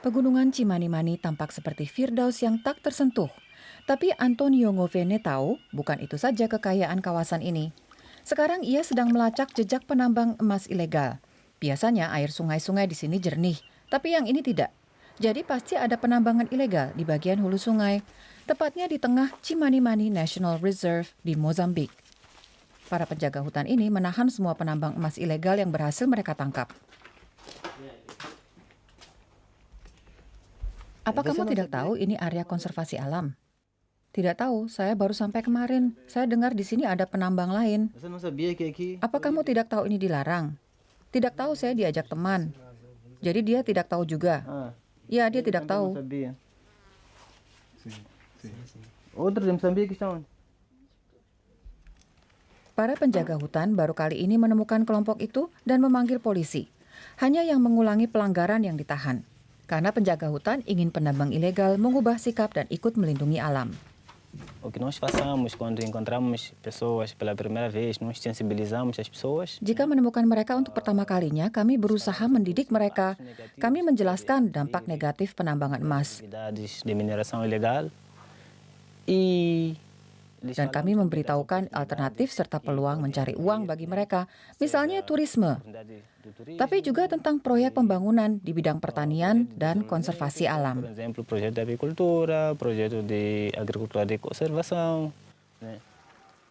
Pegunungan Cimani-Mani tampak seperti Firdaus yang tak tersentuh. Tapi Antonio Ngovene tahu bukan itu saja kekayaan kawasan ini. Sekarang ia sedang melacak jejak penambang emas ilegal. Biasanya air sungai-sungai di sini jernih, tapi yang ini tidak. Jadi pasti ada penambangan ilegal di bagian hulu sungai, tepatnya di tengah Cimani-Mani National Reserve di Mozambik. Para penjaga hutan ini menahan semua penambang emas ilegal yang berhasil mereka tangkap. Apa kamu tidak tahu ini area konservasi alam? Tidak tahu, saya baru sampai kemarin. Saya dengar di sini ada penambang lain. Você não sabia que aqui... Apa kamu tidak tahu ini dilarang? Tidak tahu, saya diajak teman. Jadi dia tidak tahu juga. Ya, dia tidak também não tahu. sabia. Outros de Moçambique estão onde? Para penjaga hutan baru kali ini menemukan kelompok itu dan memanggil polisi. Hanya yang mengulangi pelanggaran yang ditahan. Karena penjaga hutan ingin penambang ilegal mengubah sikap dan ikut melindungi alam. O que nós façamos quando encontramos pessoas pela primeira vez, nós sensibilizamos as pessoas. Jika menemukan mereka untuk pertama kalinya, kami berusaha mendidik mereka. Kami menjelaskan dampak negatif penambangan emas. Atividades de mineração ilegal. E Dan kami memberitahukan alternatif serta peluang mencari uang bagi mereka, misalnya turisme. Tapi juga tentang proyek pembangunan di bidang pertanian dan konservasi Por alam. exemplo, projeto de apicultura, projeto de agricultura de conservação.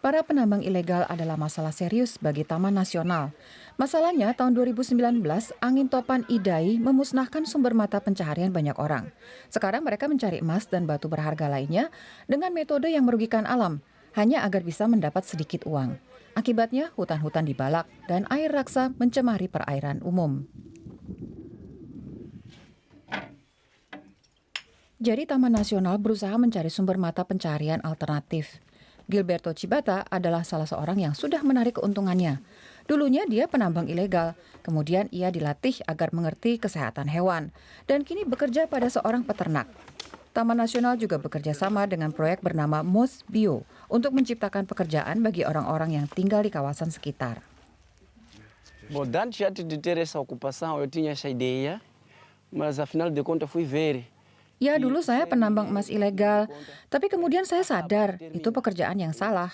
Para penambang ilegal adalah masalah serius bagi Taman Nasional. Masalahnya, tahun 2019, angin topan Idai memusnahkan sumber mata pencaharian banyak orang. Sekarang mereka mencari emas dan batu berharga lainnya dengan metode yang merugikan alam, hanya agar bisa mendapat sedikit uang. Akibatnya, hutan-hutan dibalak dan air raksa mencemari perairan umum. Jadi Taman Nasional berusaha mencari sumber mata pencaharian alternatif. Gilberto Cibata adalah salah seorang yang sudah menarik keuntungannya. Dulunya dia penambang ilegal, kemudian ia dilatih agar mengerti kesehatan hewan, dan kini bekerja pada seorang peternak. Taman Nasional juga bekerja sama dengan proyek bernama Mos Bio untuk menciptakan pekerjaan bagi orang-orang yang tinggal di kawasan sekitar. Bom, antes já de ter essa ocupação, eu tinha essa ideia, mas afinal de contas fui ver. Ya, dulu saya penambang emas ilegal, tapi kemudian saya sadar itu pekerjaan yang salah.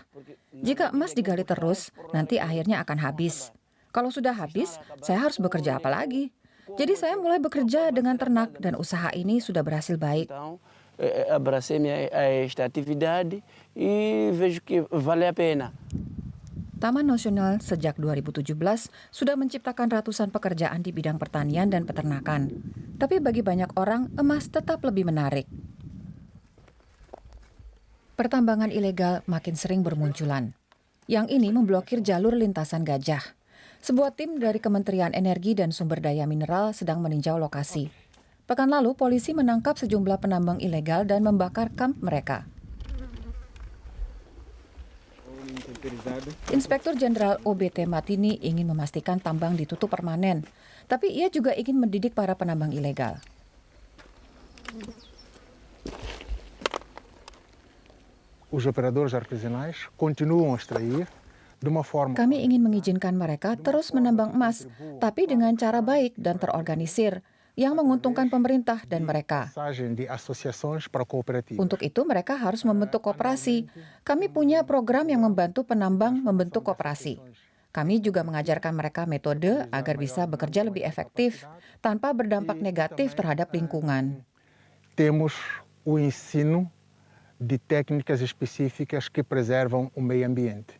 Jika emas digali terus, nanti akhirnya akan habis. Kalau sudah habis, saya harus bekerja apa lagi? Jadi saya mulai bekerja dengan ternak dan usaha ini sudah berhasil baik. Então, abracei esta atividade e vejo que vale a pena. Taman Nasional sejak 2017 sudah menciptakan ratusan pekerjaan di bidang pertanian dan peternakan. Tapi bagi banyak orang, emas tetap lebih menarik. Pertambangan ilegal makin sering bermunculan. Yang ini memblokir jalur lintasan gajah. Sebuah tim dari Kementerian Energi dan Sumber Daya Mineral sedang meninjau lokasi. Pekan lalu, polisi menangkap sejumlah penambang ilegal dan membakar kamp mereka. Inspektur Jenderal OBT Matini ingin memastikan tambang ditutup permanen, tapi ia juga ingin mendidik para penambang ilegal. Os operadores artesanais continuam a extrair de uma forma... Kami ingin mengizinkan mereka terus menambang emas, tapi dengan cara baik dan terorganisir, yang menguntungkan pemerintah dan mereka. Mensagem de associações para cooperativas. Untuk itu mereka harus membentuk koperasi. Kami punya program yang membantu penambang membentuk koperasi. Kami juga mengajarkan mereka metode agar bisa bekerja lebih efektif tanpa berdampak negatif terhadap lingkungan. Temos o ensino de técnicas específicas que preservam o meio ambiente.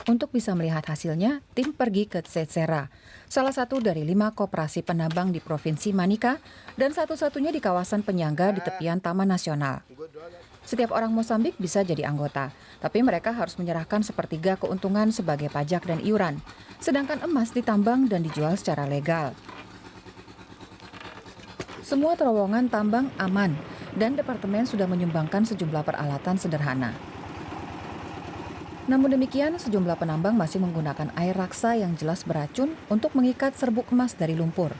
Untuk bisa melihat hasilnya, tim pergi ke Tsetsera, salah satu dari 5 koperasi penambang di Provinsi Manica dan satu-satunya di kawasan penyangga di tepian Taman Nasional. Setiap orang Mozambik bisa jadi anggota, tapi mereka harus menyerahkan sepertiga keuntungan sebagai pajak dan iuran, sedangkan emas ditambang dan dijual secara legal. Semua terowongan tambang aman, dan departemen sudah menyumbangkan sejumlah peralatan sederhana. Namun demikian, sejumlah penambang masih menggunakan air raksa yang jelas beracun untuk mengikat serbuk emas dari lumpur.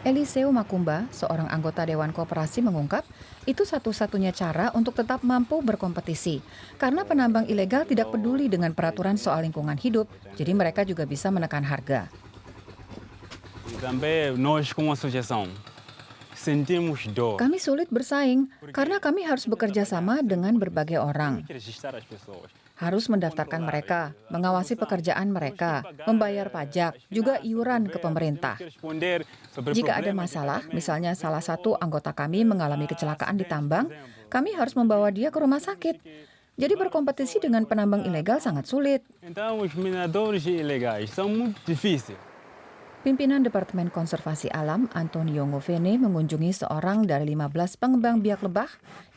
Eliseu Makumba, seorang anggota Dewan Koperasi mengungkap, itu satu-satunya cara untuk tetap mampu berkompetisi. Karena penambang ilegal tidak peduli dengan peraturan soal lingkungan hidup, jadi mereka juga bisa menekan harga. Também nós, como associação, sentimos dor. Kami sulit bersaing karena kami harus bekerja sama dengan berbagai orang. Registrar as pessoas. Harus mendaftarkan mereka, mengawasi pekerjaan mereka, membayar pajak, juga iuran ke pemerintah. Responder sobre Jika ada problemas masalah, misalnya salah satu anggota kami mengalami kecelakaan di tambang, kami harus membawa dia ke rumah sakit. Jadi berkompetisi dengan penambang ilegal sangat sulit. Então, os mineradores ilegais são muito difíceis. Pimpinan Departemen Konservasi Alam, Antonio Ngovene, mengunjungi seorang dari 15 pengembang biak lebah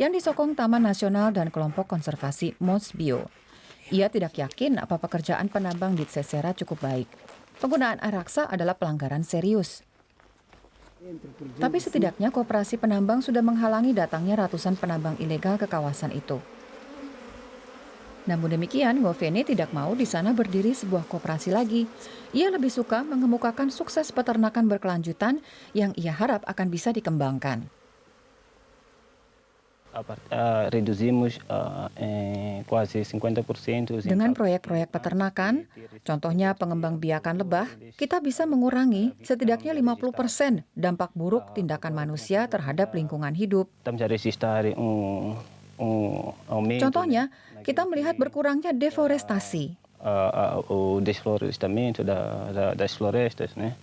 yang disokong Taman Nasional dan kelompok konservasi Mosbio. Ia tidak yakin apa pekerjaan penambang di Tsesera cukup baik. Penggunaan araksa adalah pelanggaran serius. Tapi setidaknya koperasi penambang sudah menghalangi datangnya ratusan penambang ilegal ke kawasan itu. Namun demikian, Ngovene tidak mau di sana berdiri sebuah koperasi lagi. Ia lebih suka mengemukakan sukses peternakan berkelanjutan yang ia harap akan bisa dikembangkan. Reduzimos quase 50%. Dengan proyek-proyek peternakan, contohnya pengembang biakan lebah, kita bisa mengurangi setidaknya 50% dampak buruk tindakan manusia terhadap lingkungan hidup. Estamos a registrar aumento. Contohnya, kita melihat berkurangnya deforestasi. O desflorestamento das florestas, né?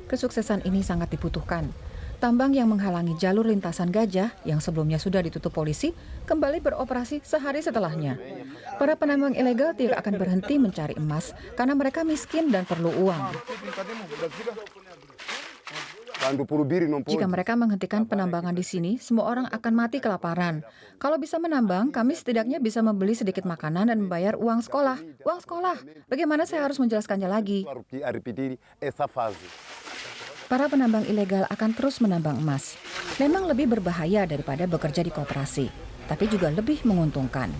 Kesuksesan ini sangat dibutuhkan. Tambang yang menghalangi jalur lintasan gajah yang sebelumnya sudah ditutup polisi kembali beroperasi sehari setelahnya. Para penambang ilegal tidak akan berhenti mencari emas karena mereka miskin dan perlu uang. Jika mereka menghentikan penambangan di sini, semua orang akan mati kelaparan. Kalau bisa menambang, kami setidaknya bisa membeli sedikit makanan dan membayar uang sekolah. Uang sekolah, bagaimana saya harus menjelaskannya lagi? Para penambang ilegal akan terus menambang emas. Memang lebih berbahaya daripada bekerja di koperasi, tapi juga lebih menguntungkan.